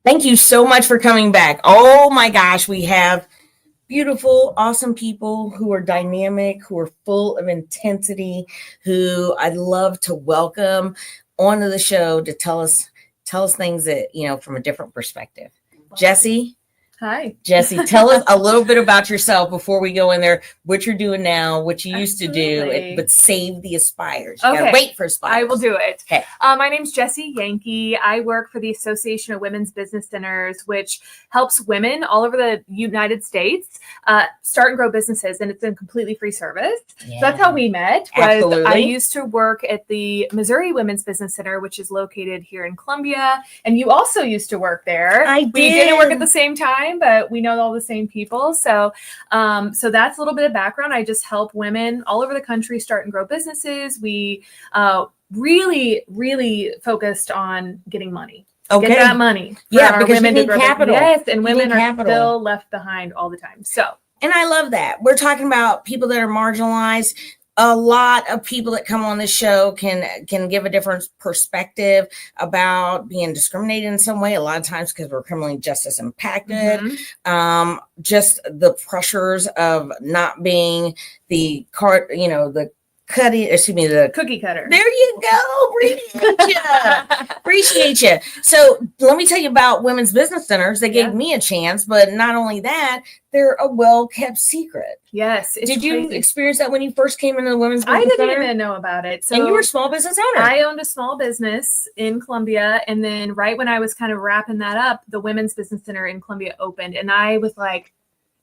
Thank you so much for coming back. Oh my gosh, we have beautiful, awesome people who are dynamic, who are full of intensity, who I'd love to welcome onto the show to tell us things that, from a different perspective. Jessie. Hi. Jessie, tell us a little bit about yourself before we go in there, what you're doing now, what you used to do, but save the aspires. You gotta wait for aspires. I will do it. Okay. My name's Jessie Yankee. I work for the Association of Women's Business Dinners, which helps women all over the United States start and grow businesses, and it's a completely free service. Yeah. So that's how we met. I used to work at the Missouri Women's Business Center, which is located here in Columbia, and you also used to work there. I did. We didn't work at the same time, but we know all the same people. So that's a little bit of background. I just help women all over the country start and grow businesses. We really, really focused on getting money. Okay. Get that money. Yeah, because women need capital. Yes, and women are still left behind all the time. And I love that. We're talking about people that are marginalized. A lot of people that come on this show can give a different perspective about being discriminated in some way. A lot of times because we're criminally justice impacted. Mm-hmm. Just the pressures of not being the cookie cutter. There you go. Appreciate you. So let me tell you about Women's Business Centers. They gave me a chance, but not only that, they're a well-kept secret. Yes. Did you experience that when you first came into the Women's Business Center? I didn't even know about it. And you were a small business owner. I owned a small business in Columbia. And then right when I was kind of wrapping that up, the Women's Business Center in Columbia opened. And I was like,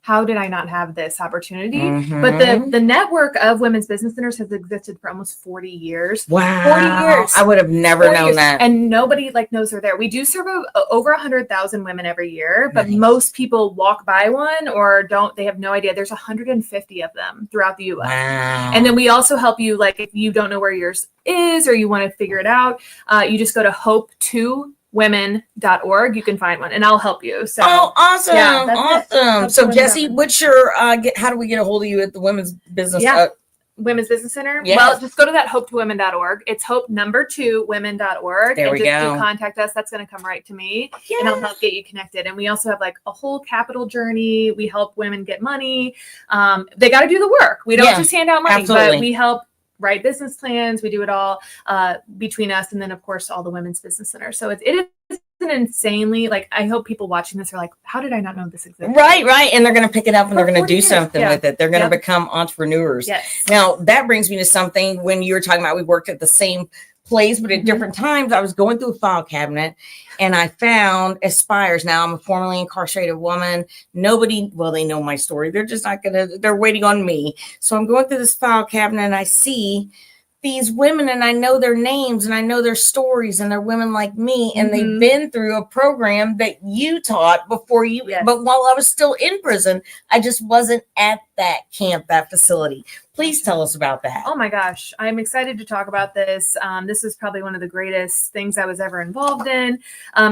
how did I not have this opportunity? Mm-hmm. But the network of women's business centers has existed for almost 40 years. Wow. 40 years. I would have never known that. And nobody nose they're there. We do serve over 100,000 women every year, but most people walk by one or they have no idea. There's 150 of them throughout the U.S. Wow. And then we also help you, if you don't know where yours is or you want to figure it out, you just go to hope2women.org. You can find one and I'll help you. So awesome. Yeah, awesome. So Jessie, what's your how do we get a hold of you at the Women's Business Women's Business Center? Yes. Well, just go to that hope2women.org. It's hope2women.org. There we go. And just do contact us. That's going to come right to me. Yes. And I'll help get you connected. And we also have a whole capital journey. We help women get money. They got to do the work. We don't just hand out money, but we help write business plans. We do it all between us. And then of course, all the Women's Business Center. So it is an insanely, I hope people watching this are like, how did I not know this existed? Right. And they're going to pick it up and they're going to do something with it. They're going to become entrepreneurs. Yes. Now that brings me to something when you were talking about, we worked at the same place, but at different times. I was going through a file cabinet and I found aspires. Now I'm a formerly incarcerated woman. Nobody, they know my story. They're just not they're waiting on me. So I'm going through this file cabinet and I see these women and I know their names and I know their stories and they're women like me and they've been through a program that you taught before you, but while I was still in prison, I just wasn't at that camp, that facility. Please tell us about that. Oh my gosh. I'm excited to talk about this. This is probably one of the greatest things I was ever involved in.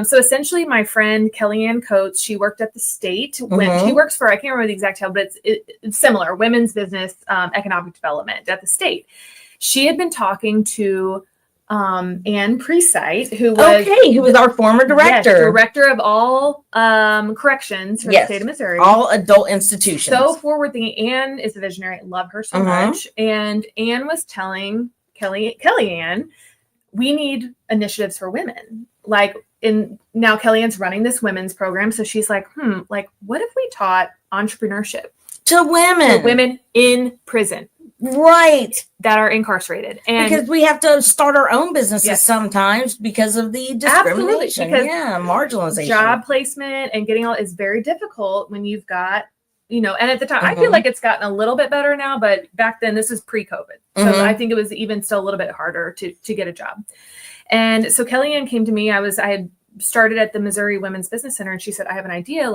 So essentially my friend Kellyanne Coates, she worked at the state when she works for, I can't remember the exact title, but it's similar, Women's Business Economic Development at the state. She had been talking to Ann Presight, who was our former director. Yes, director of all corrections for the state of Missouri. All adult institutions. So forward thinking. Ann is a visionary. I love her so much. And Ann was telling Kellyanne, we need initiatives for women. Now Kellyanne's running this women's program. So she's like, what if we taught entrepreneurship to women? To women in prison. Right. That are incarcerated. And because we have to start our own businesses sometimes because of the discrimination. Marginalization. Job placement and getting all is very difficult when you've got, and at the time, I feel like it's gotten a little bit better now, but back then this is pre-COVID. So I think it was even still a little bit harder to get a job. And so Kellyanne came to me. I had started at the Missouri Women's Business Center and she said, I have an idea,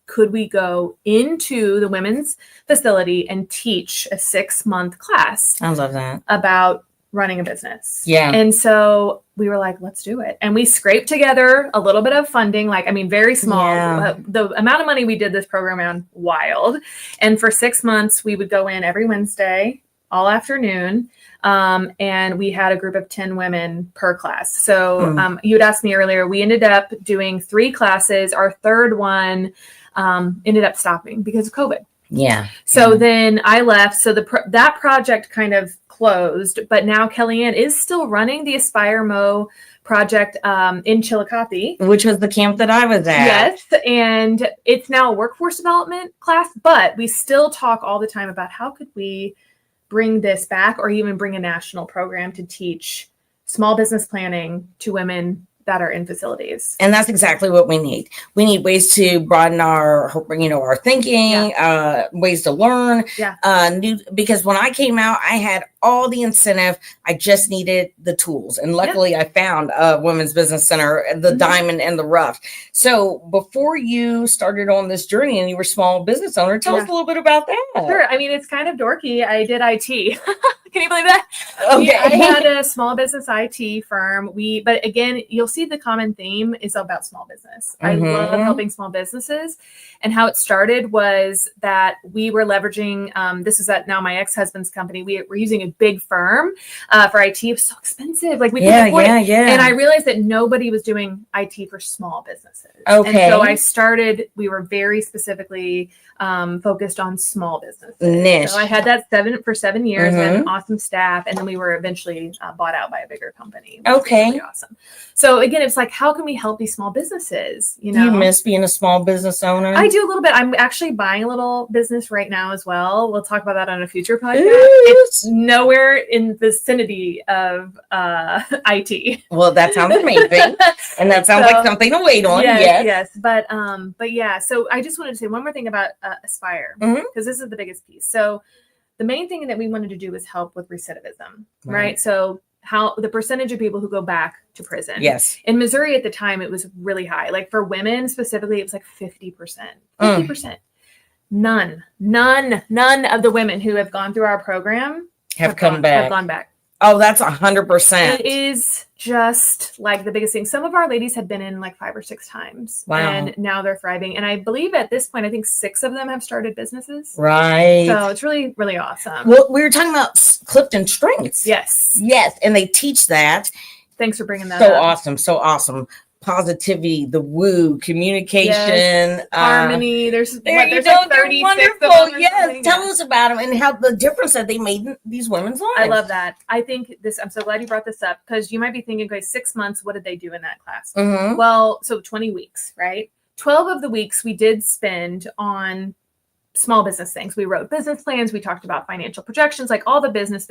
could we go into the women's facility and teach a 6-month class? I love that. About running a business. Yeah. And so we were like, let's do it. And we scraped together a little bit of funding, very small. Yeah. The amount of money we did this program on, wild. And for 6 months, we would go in every Wednesday, all afternoon. And we had a group of 10 women per class. So you had asked me earlier, we ended up doing 3 classes. Our third one ended up stopping because of COVID. Yeah. So then I left. So that project kind of closed, but now Kellyanne is still running the Aspire Mo project in Chillicothe, which was the camp that I was at. Yes, and it's now a workforce development class, but we still talk all the time about how could we bring this back, or even bring a national program to teach small business planning to women that are in facilities. And that's exactly what we need. We need ways to broaden our thinking, ways to learn. Because when I came out, I had all the incentive. I just needed the tools. And luckily I found a women's business center, the diamond and the rough. So before you started on this journey and you were a small business owner, tell us a little bit about that. Sure. I mean, it's kind of dorky. I did IT. Can you believe that? Okay. I had a small business IT firm. But again, you'll see the common theme is about small business. I love helping small businesses. And how it started was that we were leveraging, this is at now my ex-husband's company. We were using a big firm for IT. It was so expensive. Like we couldn't afford it. And I realized that nobody was doing IT for small businesses. Okay. And so we were very specifically focused on small businesses. Niche. So I had that for 7 years, had an awesome staff, and then we were eventually bought out by a bigger company. Okay. Really awesome. So again, it's like, how can we help these small businesses? Do you miss being a small business owner? I do a little bit. I'm actually buying a little business right now as well. We'll talk about that on a future podcast. It's nowhere in the vicinity of IT. Well, that sounds amazing. And that sounds like something to wait on. Yes. But yeah, so I just wanted to say one more thing about Aspire, because this is the biggest piece. So the main thing that we wanted to do was help with recidivism, right? So how the percentage of people who go back to prison. Yes. In Missouri at the time, it was really high. Like for women specifically, it was like 50%. 50%. None of the women who have gone through our program have gone back. Oh, that's 100%. It is just like the biggest thing. Some of our ladies had been in like 5 or 6 times. Wow. And now they're thriving. And I believe at this point, I think 6 of them have started businesses. Right. So it's really, really awesome. Well, we were talking about Clifton Strengths. Yes. And they teach that. Thanks for bringing that up. So awesome. Positivity, the woo, communication, harmony. There's like 36 wonderful. of them. Yes, tell us about them and how the difference that they made in these women's lives. I love that. I think I'm so glad you brought this up, because you might be thinking, okay, 6 months, what did they do in that class? Well, so 20 weeks, right? 12 of the weeks we did spend on small business things. We wrote business plans. We talked about financial projections, like all the business.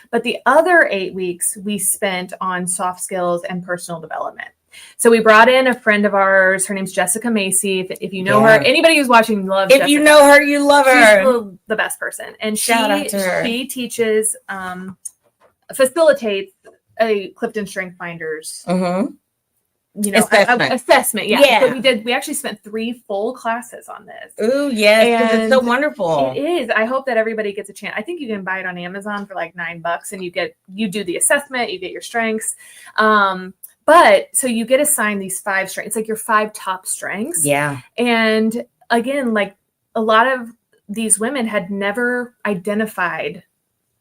But the other 8 weeks we spent on soft skills and personal development. So we brought in a friend of ours. Her name's Jessica Macy. If you know her, anybody who's watching loves Jessica. If you know her, you love her. She's the best person. And shout out to her. She teaches, facilitates a Clifton Strength Finders assessment. So we actually spent 3 full classes on this. Oh yes, because it's so wonderful. It is. I hope that everybody gets a chance. I think you can buy it on Amazon for like $9, and you do the assessment, you get your strengths. But so you get assigned these 5 strengths, like your 5 top strengths. Yeah. And again, like a lot of these women had never identified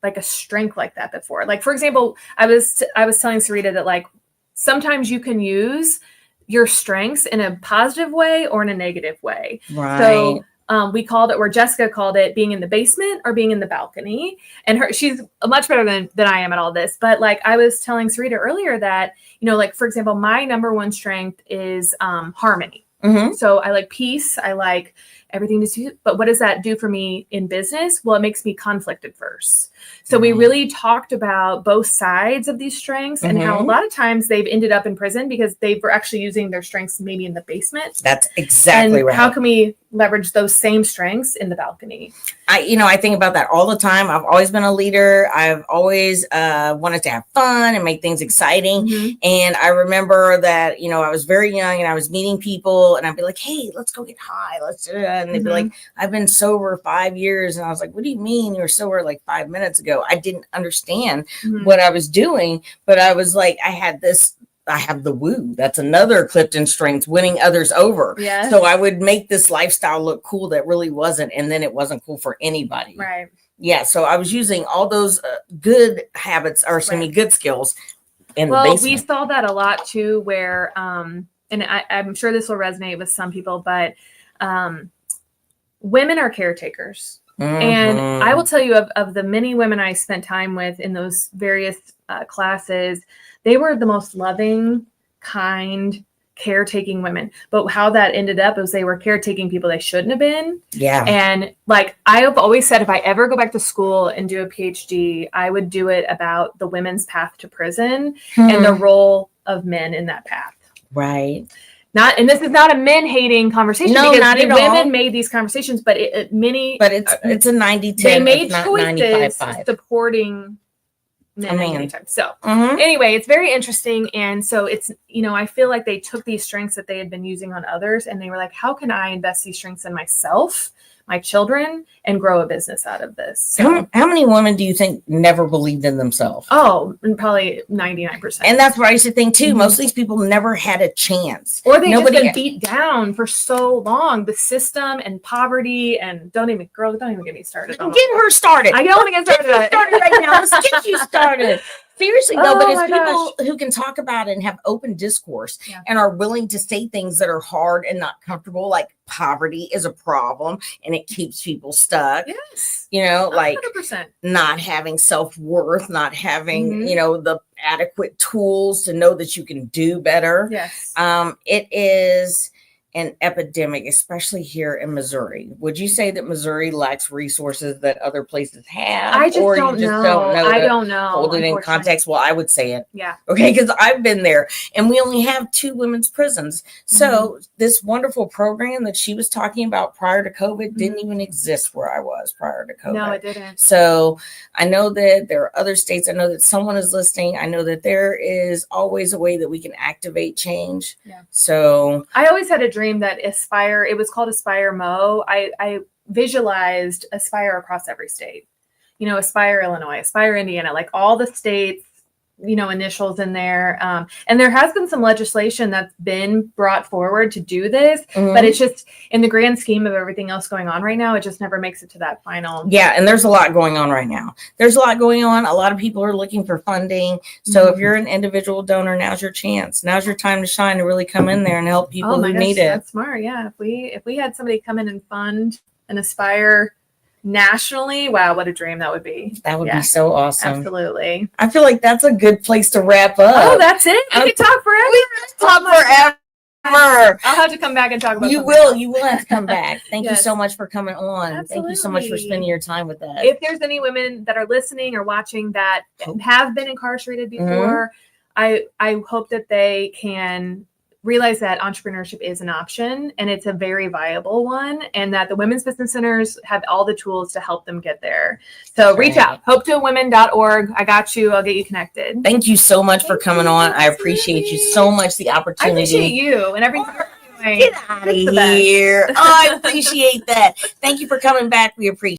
like a strength like that before. Like, for example, I was telling Sarita that like sometimes you can use your strengths in a positive way or in a negative way. Right. So we called it, or Jessica called it, being in the basement or being in the balcony. And she's much better than I am at all this. But like I was telling Sarita earlier that, like, for example, my number 1 strength is harmony. So I like peace. I like everything to do. But what does that do for me in business? Well, it makes me conflict adverse. So we really talked about both sides of these strengths and how a lot of times they've ended up in prison because they were actually using their strengths maybe in the basement. That's exactly right. How can we leverage those same strengths in the balcony? I think about that all the time. I've always been a leader. I've always wanted to have fun and make things exciting. And I remember that, I was very young and I was meeting people and I'd be like, hey, let's go get high. Let's do it. And they'd be like, I've been sober 5 years. And I was like, what do you mean you were sober like 5 minutes ago? I didn't understand what I was doing, but I was like, I have the woo. That's another Clifton Strengths, winning others over. Yes. So I would make this lifestyle look cool that really wasn't. And then it wasn't cool for anybody. Right. Yeah. So I was using all those good habits, or excuse me, good skills in the basement. We saw that a lot too, where, and I'm sure this will resonate with some people, but women are caretakers. And I will tell you, of the many women I spent time with in those various classes, they were the most loving, kind, caretaking women. But how that ended up is they were caretaking people they shouldn't have been. Yeah. And like I have always said, if I ever go back to school and do a PhD, I would do it about the women's path to prison and the role of men in that path. Right. And this is not a men hating conversation. No, because not at women all. made these conversations, but it's a 90-10. They made choices supporting men many times. So anyway, it's very interesting. And so it's, I feel like they took these strengths that they had been using on others and they were like, how can I invest these strengths in myself, my children, and grow a business out of this? So, how many women do you think never believed in themselves? Oh, probably 99%. And that's what I used to think too. Most of these people never had a chance. Or they've just been beat down for so long. The system and poverty, and don't even get me started. Get her started. I don't want to get started. Right now. Let's get you started. Seriously, though, but it's people who can talk about it and have open discourse and are willing to say things that are hard and not comfortable, like poverty is a problem and it keeps people stuck. Yes. Like 100%. Not having self-worth, not having, the adequate tools to know that you can do better. Yes. It is an epidemic, especially here in Missouri. Would you say that Missouri lacks resources that other places have? I just don't know. I don't know. Hold it in context. Well, I would say it. Yeah. Okay, because I've been there, and we only have 2 women's prisons. So this wonderful program that she was talking about prior to COVID didn't even exist where I was prior to COVID. No, it didn't. So I know that there are other states. I know that someone is listening. I know that there is always a way that we can activate change. Yeah. So I always had a dream that Aspire, it was called Aspire Mo. I visualized Aspire across every state, Aspire Illinois, Aspire Indiana, like all the states, initials in there. And there has been some legislation that's been brought forward to do this, but it's just in the grand scheme of everything else going on right now, it just never makes it to that final. Yeah. And there's a lot going on right now. There's a lot going on. A lot of people are looking for funding. So if you're an individual donor, now's your chance. Now's your time to shine, to really come in there and help people who need it. That's smart. Yeah. If we had somebody come in and fund and Aspire nationally, wow, what a dream that would be. That would be so awesome. Absolutely. I feel like that's a good place to wrap up. Oh, that's it? We can talk forever. We can talk forever. I'll have to come back and talk about You will have to come back. Thank you so much for coming on. Absolutely. Thank you so much for spending your time with us. If there's any women that are listening or watching that have been incarcerated before, I hope that they can realize that entrepreneurship is an option and it's a very viable one, and that the women's business centers have all the tools to help them get there. So reach out, hopetowomen.org. I got you. I'll get you connected. Thank you so much for coming on. I appreciate you so much, the opportunity. I appreciate you and everything. Get out of here. Oh, I appreciate that. Thank you for coming back. We appreciate it.